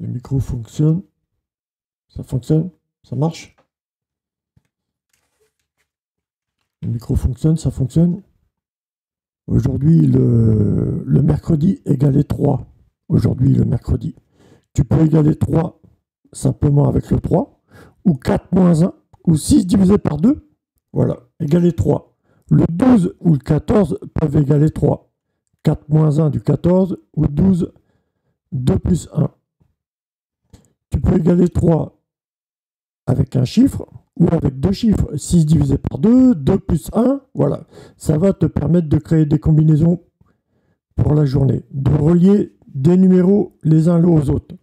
Le micro fonctionne. Ça fonctionne. Ça marche. Le micro fonctionne, ça fonctionne. Aujourd'hui, le mercredi égalé 3. Aujourd'hui, le mercredi. Tu peux égaler 3 simplement avec le 3, ou 4 moins 1, ou 6 divisé par 2. Voilà, égaler 3. Le 12 ou le 14 peuvent égaler 3. 4 moins 1 du 14, ou 12, 2 plus 1. Tu peux égaler 3 avec un chiffre, ou avec deux chiffres, 6 divisé par 2, 2 plus 1, voilà. Ça va te permettre de créer des combinaisons pour la journée, de relier des numéros les uns aux autres.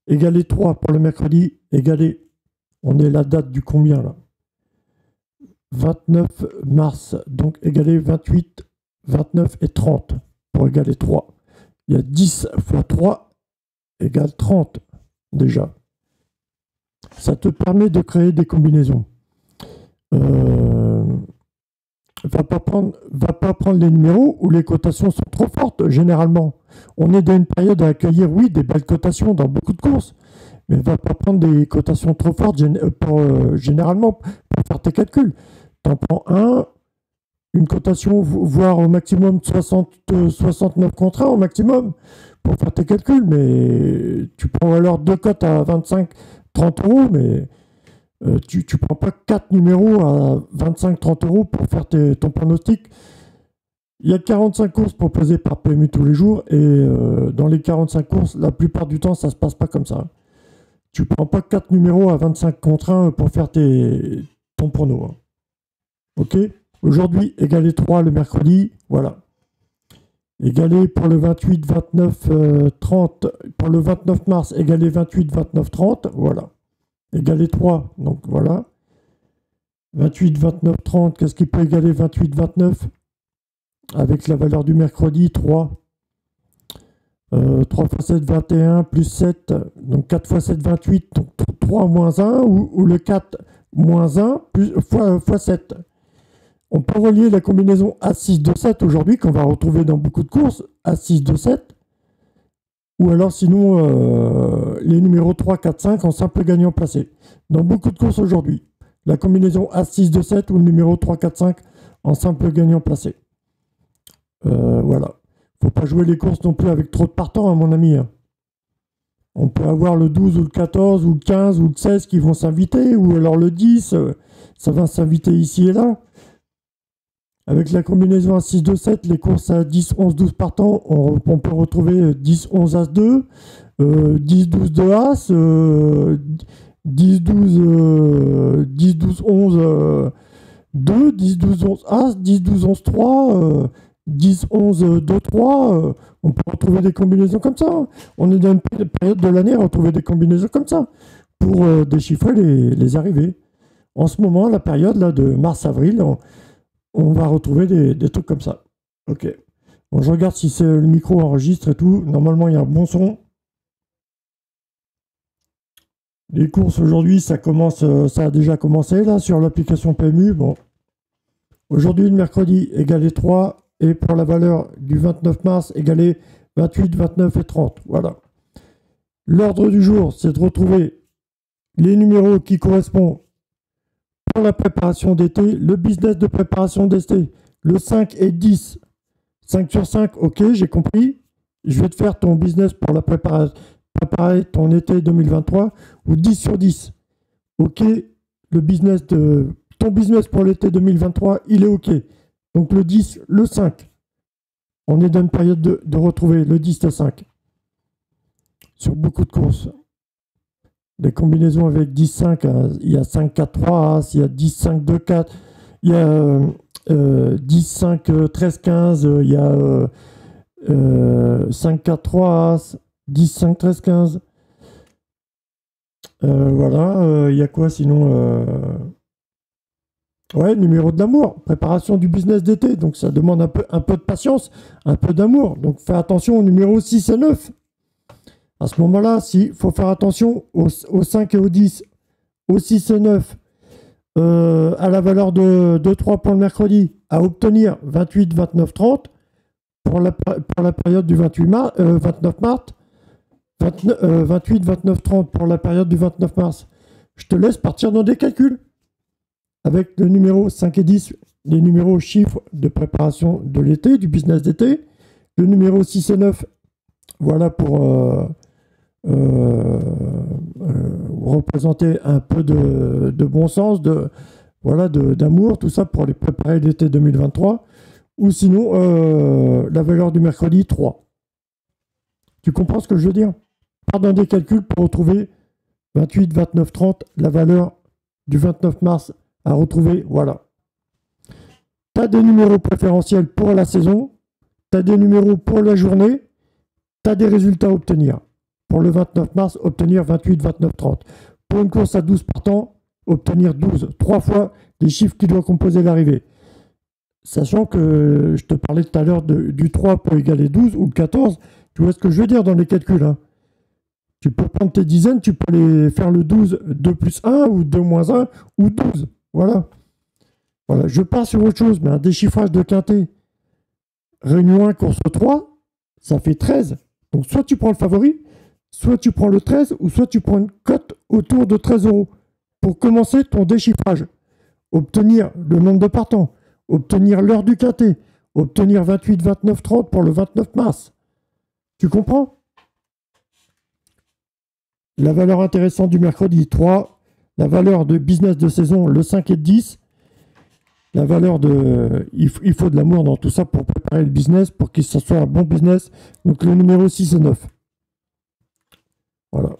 Égaler 3 pour le mercredi, égaler, on est la date du combien là? 29 mars, donc égaler 28, 29 et 30 pour égaler 3. Il y a 10 fois 3 égale 30 déjà. Ça te permet de créer des combinaisons. Va pas prendre les numéros où les cotations sont trop fortes, généralement. On est dans une période à accueillir, oui, des belles cotations dans beaucoup de courses, mais va pas prendre des cotations trop fortes généralement pour faire tes calculs. Tu en prends une cotation, voire au maximum 69 contre 1 au maximum pour faire tes calculs, mais tu prends alors deux cotes à 25, 30 euros, mais tu ne prends pas 4 numéros à 25-30 euros pour faire ton pronostic. Il y a 45 courses proposées par PMU tous les jours et dans les 45 courses, la plupart du temps, ça ne se passe pas comme ça. Tu ne prends pas 4 numéros à 25 contre 1 pour faire ton prono. Hein. Ok. Aujourd'hui, égaler 3 le mercredi, voilà. Égaler pour le 28, 29, 30, pour le 29 mars, égaler 28, 29, 30, voilà. Égaler 3, donc voilà. 28, 29, 30, qu'est-ce qui peut égaler 28, 29? Avec la valeur du mercredi, 3. 3 x 7, 21, plus 7, donc 4 x 7, 28, donc 3 moins 1, ou le 4 moins 1 fois 7. On peut relier la combinaison A6, 2, 7 aujourd'hui, qu'on va retrouver dans beaucoup de courses, A6, 2, 7. Ou alors sinon, les numéros 3, 4, 5 en simple gagnant placé. Dans beaucoup de courses aujourd'hui, la combinaison A6, 2, 7 ou le numéro 3, 4, 5 en simple gagnant placé. Voilà. Faut pas jouer les courses non plus avec trop de partants, à mon ami. Hein. On peut avoir le 12 ou le 14 ou le 15 ou le 16 qui vont s'inviter, ou alors le 10, ça va s'inviter ici et là. Avec la combinaison A6, 2, 7, les courses à 10, 11, 12 partants, on peut retrouver 10, 11, As 2, 10, 12 de As, 10, 12, 10, 12, 11, 2, 10, 12, 11 As, 10, 12, 11, 3, 10, 11, 2, 3. On peut retrouver des combinaisons comme ça. Hein. On est dans une période de l'année à retrouver des combinaisons comme ça pour déchiffrer les arrivées. En ce moment, la période là, de mars-avril, on va retrouver des trucs comme ça. Ok. Bon, je regarde si le micro enregistre et tout. Normalement, il y a un bon son. Les courses aujourd'hui, ça a déjà commencé là sur l'application PMU. Bon. Aujourd'hui, le mercredi, égalé 3. Et pour la valeur du 29 mars, égalé 28, 29 et 30. Voilà. L'ordre du jour, c'est de retrouver les numéros qui correspondent pour la préparation d'été, le business de préparation d'été, le 5 et 10. 5 sur 5, ok, j'ai compris. Je vais te faire ton business pour préparer ton été 2023, ou 10 sur 10. Ok, ton business pour l'été 2023, il est ok. Donc le 10, le 5. On est dans une période de retrouver le 10 et 5. Sur beaucoup de courses. Des combinaisons avec 10-5, il y a 5-4-3 As, il y a 10-5-2-4, il y a 10-5, 13-15, il y a 5-4-3 As, 10-5, 13-15. Voilà, il y a quoi sinon Ouais, numéro de l'amour, préparation du business d'été, donc ça demande un peu de patience, un peu d'amour. Donc fais attention aux numéros 6 et 9. À ce moment-là, il faut faire attention aux 5 et aux 10, aux 6 et 9, à la valeur de 3 pour le mercredi, à obtenir 28, 29, 30 pour la période du 29 mars. 28, 29, 30 pour la période du 29 mars. Je te laisse partir dans des calculs. Avec le numéro 5 et 10, les numéros chiffres de préparation de l'été, du business d'été. Le numéro 6 et 9, voilà pour représenter un peu de bon sens, d'amour, tout ça pour les préparer l'été 2023. Ou sinon, la valeur du mercredi, 3. Tu comprends ce que je veux dire? Pars dans des calculs pour retrouver 28, 29, 30, la valeur du 29 mars à retrouver, voilà. Tu as des numéros préférentiels pour la saison, tu as des numéros pour la journée, tu as des résultats à obtenir. Pour le 29 mars, obtenir 28, 29, 30. Pour une course à 12 partants, obtenir 12. 3 fois les chiffres qui doivent composer l'arrivée. Sachant que je te parlais tout à l'heure du 3 peut égaler 12 ou le 14. Tu vois ce que je veux dire dans les calculs, hein. Tu peux prendre tes dizaines, tu peux aller faire le 12, 2 plus 1 ou 2 moins 1 ou 12. Voilà. Voilà. Je pars sur autre chose, mais un déchiffrage de quintet. Réunion 1, course 3, ça fait 13. Donc soit tu prends le favori, soit tu prends le 13, ou soit tu prends une cote autour de 13 euros pour commencer ton déchiffrage. Obtenir le nombre de partants, obtenir l'heure du quintet, obtenir 28, 29, 30 pour le 29 mars. Tu comprends? La valeur intéressante du mercredi, 3. La valeur de business de saison, le 5 et 10. La valeur de... Il faut de l'amour dans tout ça pour préparer le business, pour que ce soit un bon business. Donc le numéro 6 et 9. Voilà.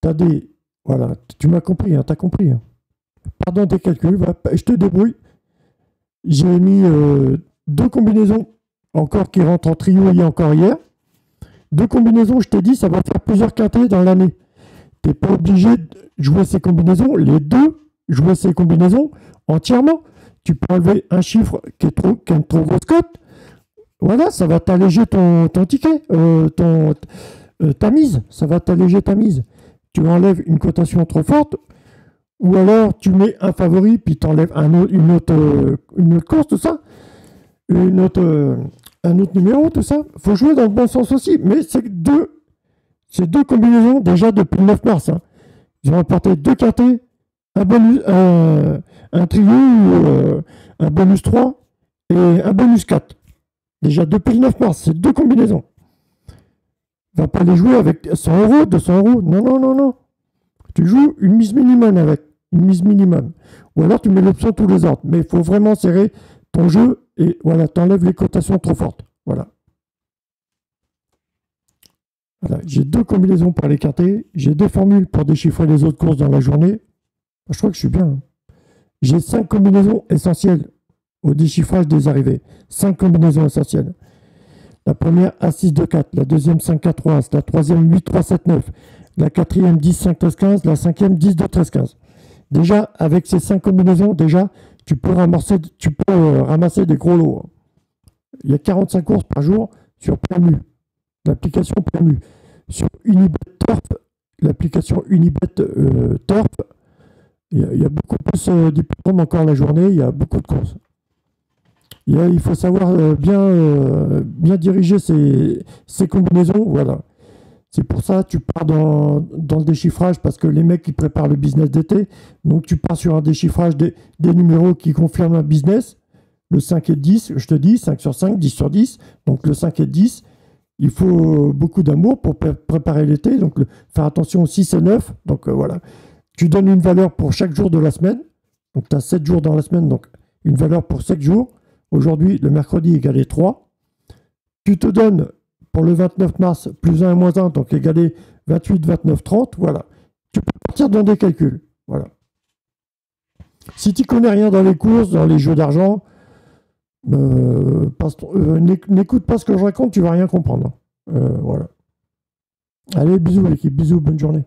T'as des... Voilà. Tu m'as compris, hein, t'as compris. Hein. Pardon tes calculs, voilà. Je te débrouille. J'ai mis 2 combinaisons encore qui rentrent en trio encore hier. 2 combinaisons, je t'ai dit, ça va faire plusieurs quintets dans l'année. Tu n'es pas obligé de jouer ces combinaisons, les deux, jouer ces combinaisons entièrement. Tu peux enlever un chiffre qui a une trop grosse cote. Voilà, ça va t'alléger ton ticket, ta mise. Ça va t'alléger ta mise. Tu enlèves une cotation trop forte, ou alors tu mets un favori, puis tu enlèves une autre course, tout ça. Un autre numéro, tout ça. Il faut jouer dans le bon sens aussi. Mais c'est deux combinaisons déjà depuis le 9 mars. Hein. Ils ont apporté 2 quintets, un trio, un bonus 3 et un bonus 4. Déjà depuis le 9 mars, c'est 2 combinaisons. Tu ne vas pas les jouer avec 100 euros, 200 euros. Non, non, non, non. Tu joues une mise minimum avec. Une mise minimum. Ou alors tu mets l'option tous les ordres. Mais il faut vraiment serrer ton jeu et voilà, tu enlèves les cotations trop fortes. Voilà. Voilà. J'ai 2 combinaisons pour les quintés. J'ai 2 formules pour déchiffrer les autres courses dans la journée. Je crois que je suis bien. Hein. J'ai 5 combinaisons essentielles au déchiffrage des arrivées. 5 combinaisons essentielles. La première, A6, 2, 4. La deuxième, 5, 4, 3, 1. La troisième, 8, 3, 7, 9. La quatrième, 10, 5, 13, 15. La cinquième, 10, 2, 13, 15. Déjà, avec ces 5 combinaisons, déjà, tu peux ramasser des gros lots. Il y a 45 courses par jour sur PMU, l'application PMU. Sur Unibet Turf, l'application Unibet Turf, il y a beaucoup plus d'hippodromes encore la journée, il y a beaucoup de courses. Il faut savoir bien diriger ces combinaisons, voilà. C'est pour ça que tu pars dans le déchiffrage, parce que les mecs qui préparent le business d'été, donc tu pars sur un déchiffrage des numéros qui confirment un business, le 5 et 10, je te dis, 5 sur 5, 10 sur 10, donc le 5 et 10, il faut beaucoup d'amour pour préparer l'été, donc faire attention aux 6 et 9, donc voilà. Tu donnes une valeur pour chaque jour de la semaine, donc tu as 7 jours dans la semaine, donc une valeur pour 7 jours. Aujourd'hui, le mercredi égalé 3. Tu te donnes pour le 29 mars, plus 1 et moins 1, donc égalé 28, 29, 30, voilà. Tu peux partir dans des calculs, voilà. Si tu ne connais rien dans les courses, dans les jeux d'argent, n'écoute pas ce que je raconte, tu ne vas rien comprendre. Voilà. Allez, bisous l'équipe, bisous, bonne journée.